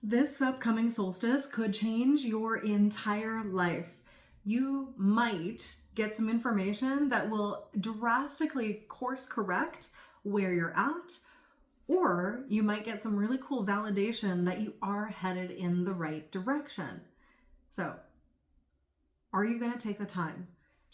This upcoming solstice could change your entire life. You might get some information that will drastically course correct where you're at, or you might get some really cool validation that you are headed in the right direction. So, are you going to take the time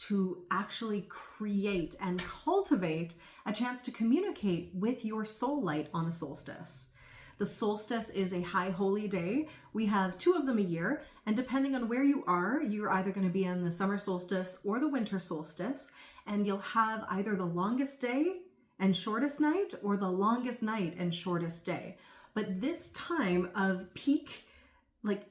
to actually create and cultivate a chance to communicate with your soul light on the solstice? The solstice is a high holy day. We have 2 of them a year, and depending on where you are, you're either going to be in the summer solstice or the winter solstice, and you'll have either the longest day and shortest night or the longest night and shortest day. But this time of peak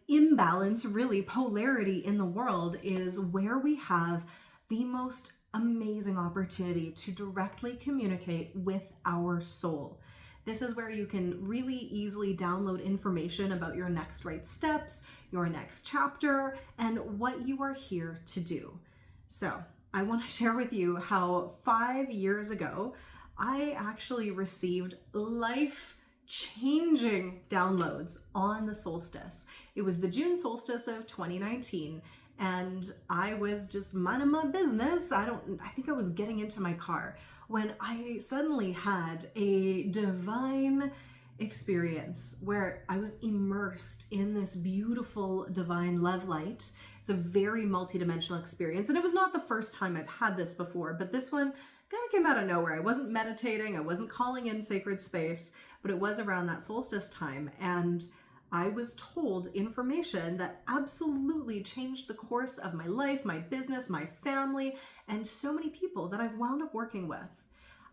imbalance, really polarity in the world, is where we have the most amazing opportunity to directly communicate with our soul. This is where you can really easily download information about your next right steps, your next chapter, and what you are here to do. So I want to share with you how 5 years ago, I actually received life-changing downloads on the solstice. It was the June solstice of 2019, and I was just minding my business. I think I was getting into my car when I suddenly had a divine experience where I was immersed in this beautiful divine love light. It's a very multidimensional experience, and it was not the first time I've had this before, but this one kind of came out of nowhere. I wasn't meditating, I wasn't calling in sacred space, but it was around that solstice time, and I was told information that absolutely changed the course of my life, my business, my family, and so many people that I've wound up working with.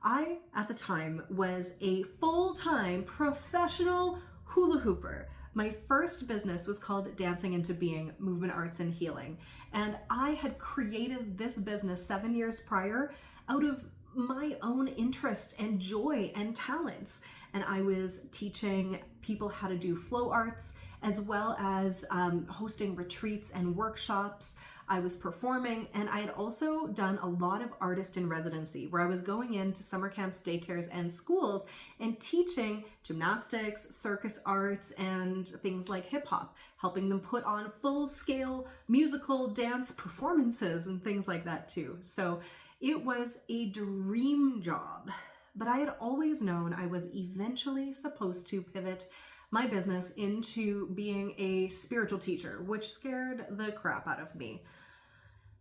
I, at the time, was a full-time professional hula hooper. My first business was called Dancing into Being, Movement Arts and Healing. And I had created this business 7 years prior out of my own interests and joy and talents. And I was teaching people how to do flow arts, as well as hosting retreats and workshops. I was performing, and I had also done a lot of artist in residency, where I was going into summer camps, daycares, and schools and teaching gymnastics, circus arts, and things like hip hop, helping them put on full-scale musical dance performances and things like that too. So it was a dream job, but I had always known I was eventually supposed to pivot my business into being a spiritual teacher, which scared the crap out of me.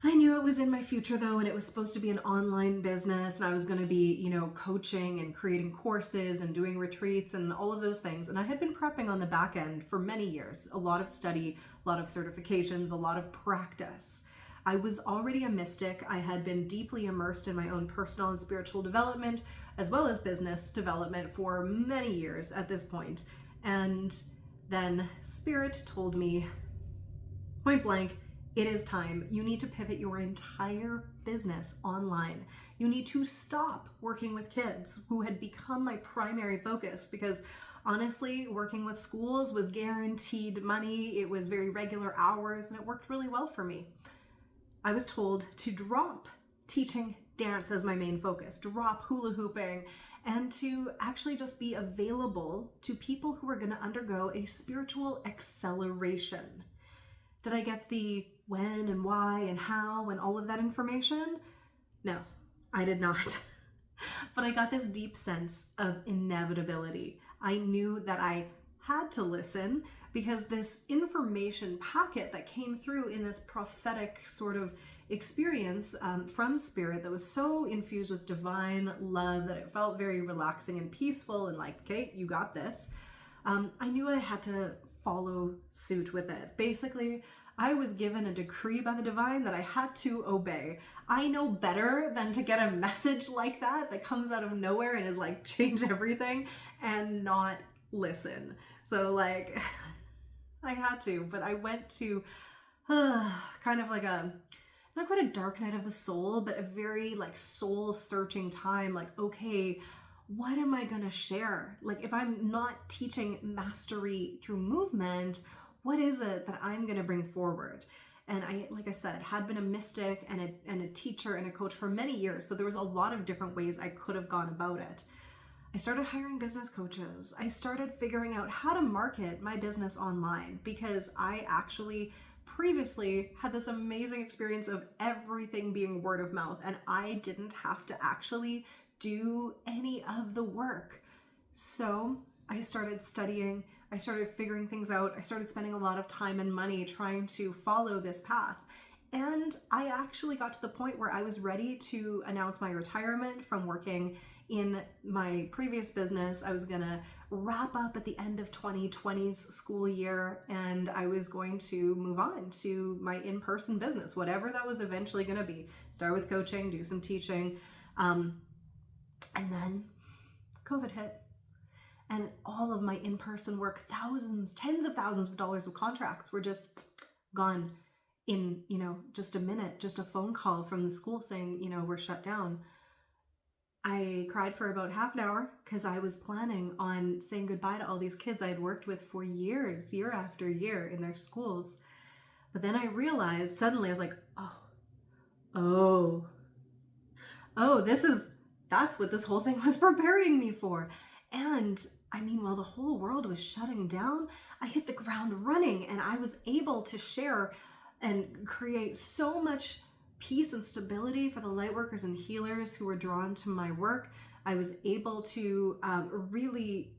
I knew it was in my future though, and it was supposed to be an online business, and I was going to be, coaching and creating courses and doing retreats and all of those things. And I had been prepping on the back end for many years, a lot of study, a lot of certifications, a lot of practice. I was already a mystic. I had been deeply immersed in my own personal and spiritual development, as well as business development for many years at this point. And then Spirit told me, point blank, it is time. You need to pivot your entire business online. You need to stop working with kids, who had become my primary focus, because honestly, working with schools was guaranteed money. It was very regular hours, and it worked really well for me. I was told to drop teaching dance as my main focus, drop hula hooping, and to actually just be available to people who are going to undergo a spiritual acceleration. Did I get the when and why and how and all of that information? No, I did not. But I got this deep sense of inevitability. I knew that I had to listen, because this information packet that came through in this prophetic sort of experience from Spirit that was so infused with divine love that it felt very relaxing and peaceful and like, okay, you got this. I knew I had to follow suit with it. Basically, I was given a decree by the divine that I had to obey. I know better than to get a message like that comes out of nowhere and is like, change everything, and not listen. So like, I had to, but I went to kind of like not quite a dark night of the soul, but a very like soul searching time. Like, okay, what am I gonna share? Like, if I'm not teaching mastery through movement, what is it that I'm gonna bring forward? And I, like I said, had been a mystic and a teacher and a coach for many years. So there was a lot of different ways I could have gone about it. I started hiring business coaches. I started figuring out how to market my business online because I actually previously had this amazing experience of everything being word of mouth, and I didn't have to actually do any of the work. So I started studying, I started figuring things out, I started spending a lot of time and money trying to follow this path. And I actually got to the point where I was ready to announce my retirement from working in my previous business. I was gonna wrap up at the end of 2020's school year, and I was going to move on to my in-person business, whatever that was eventually gonna be. Start with coaching, do some teaching, and then COVID hit. And all of my in-person work, thousands, tens of thousands of dollars of contracts were just gone in, just a minute, just a phone call from the school saying, we're shut down. I cried for about half an hour because I was planning on saying goodbye to all these kids I had worked with for years, year after year in their schools. But then I realized suddenly, I was like, oh, that's what this whole thing was preparing me for. And I mean, while the whole world was shutting down, I hit the ground running, and I was able to share and create so much peace and stability for the light workers and healers who were drawn to my work. I was able to really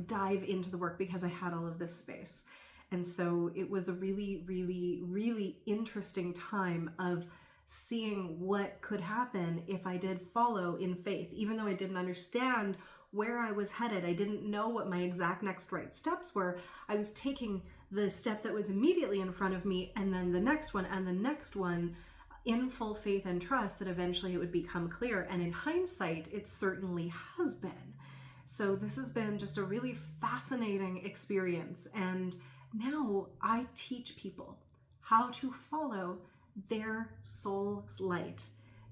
dive into the work because I had all of this space. And so it was a really, really, really interesting time of seeing what could happen if I did follow in faith. Even though I didn't understand where I was headed, I didn't know what my exact next right steps were, I was taking the step that was immediately in front of me, and then the next one, and the next one, in full faith and trust that eventually it would become clear. And in hindsight, it certainly has been. So this has been just a really fascinating experience. And now I teach people how to follow their soul's light,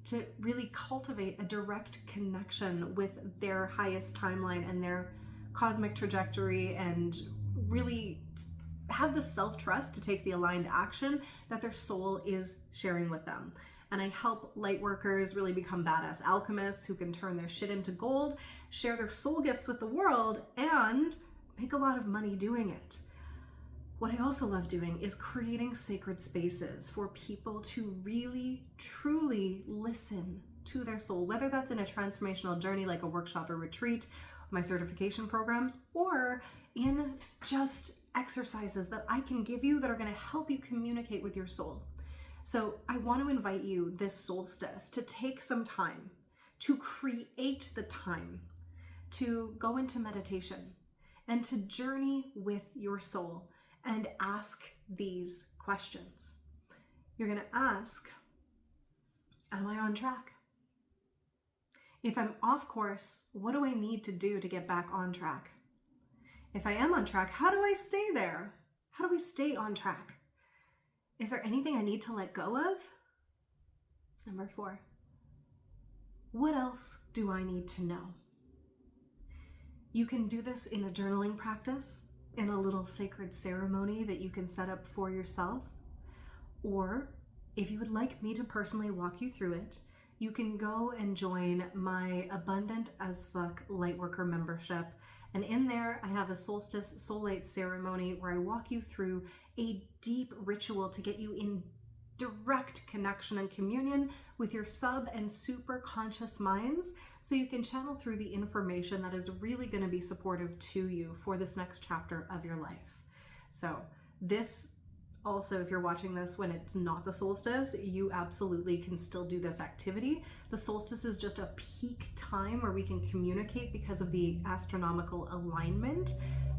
to really cultivate a direct connection with their highest timeline and their cosmic trajectory, and really have the self-trust to take the aligned action that their soul is sharing with them. And I help light workers really become badass alchemists who can turn their shit into gold, share their soul gifts with the world, and make a lot of money doing it. What I also love doing is creating sacred spaces for people to really, truly listen to their soul, whether that's in a transformational journey like a workshop or retreat, my certification programs, or in just exercises that I can give you that are going to help you communicate with your soul. So I want to invite you this solstice to take some time, to create the time, to go into meditation and to journey with your soul and ask these questions. You're going to ask, am I on track? If I'm off course, what do I need to do to get back on track? If I am on track, how do I stay there? How do we stay on track? Is there anything I need to let go of? It's number 4. What else do I need to know? You can do this in a journaling practice, in a little sacred ceremony that you can set up for yourself. Or if you would like me to personally walk you through it, you can go and join my Abundant as Fuck Lightworker membership. And in there, I have a solstice soul light ceremony where I walk you through a deep ritual to get you in direct connection and communion with your sub and super conscious minds, so you can channel through the information that is really going to be supportive to you for this next chapter of your life. So this also, if you're watching this when it's not the solstice, you absolutely can still do this activity. The solstice is just a peak time where we can communicate because of the astronomical alignment.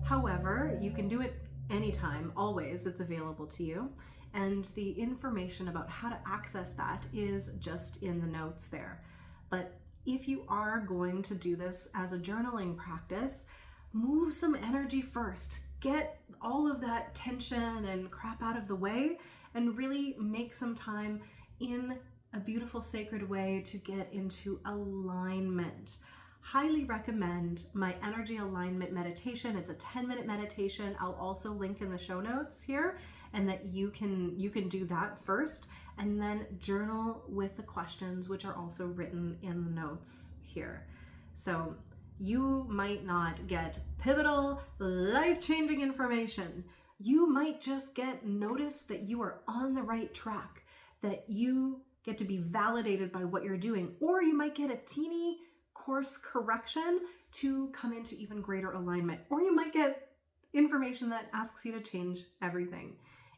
However, you can do it anytime, always. It's available to you. And the information about how to access that is just in the notes there. But if you are going to do this as a journaling practice, move some energy first. Get all of that tension and crap out of the way and really make some time in a beautiful sacred way to get into alignment. Highly recommend my energy alignment meditation. It's a 10-minute meditation. I'll also link in the show notes here, and that you can do that first and then journal with the questions, which are also written in the notes here. So You might not get pivotal, life-changing information. You might just get notice that you are on the right track, that you get to be validated by what you're doing, or you might get a teeny course correction to come into even greater alignment, or you might get information that asks you to change everything.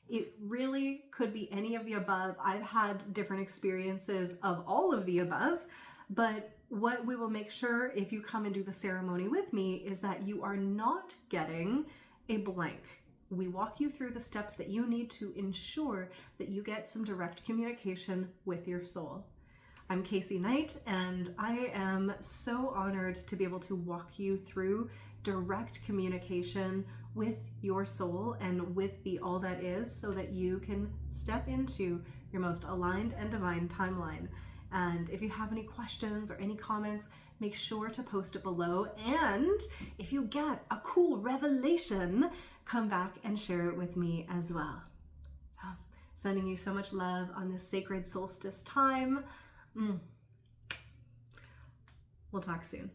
It really could be any of the above. I've had different experiences of all of the above, but what we will make sure if you come and do the ceremony with me is that you are not getting a blank. We walk you through the steps that you need to ensure that you get some direct communication with your soul. I'm Casey Knight, and I am so honored to be able to walk you through direct communication with your soul and with the all that is, so that you can step into your most aligned and divine timeline. And if you have any questions or any comments, make sure to post it below. And if you get a cool revelation, come back and share it with me as well. So, sending you so much love on this sacred solstice time. We'll talk soon.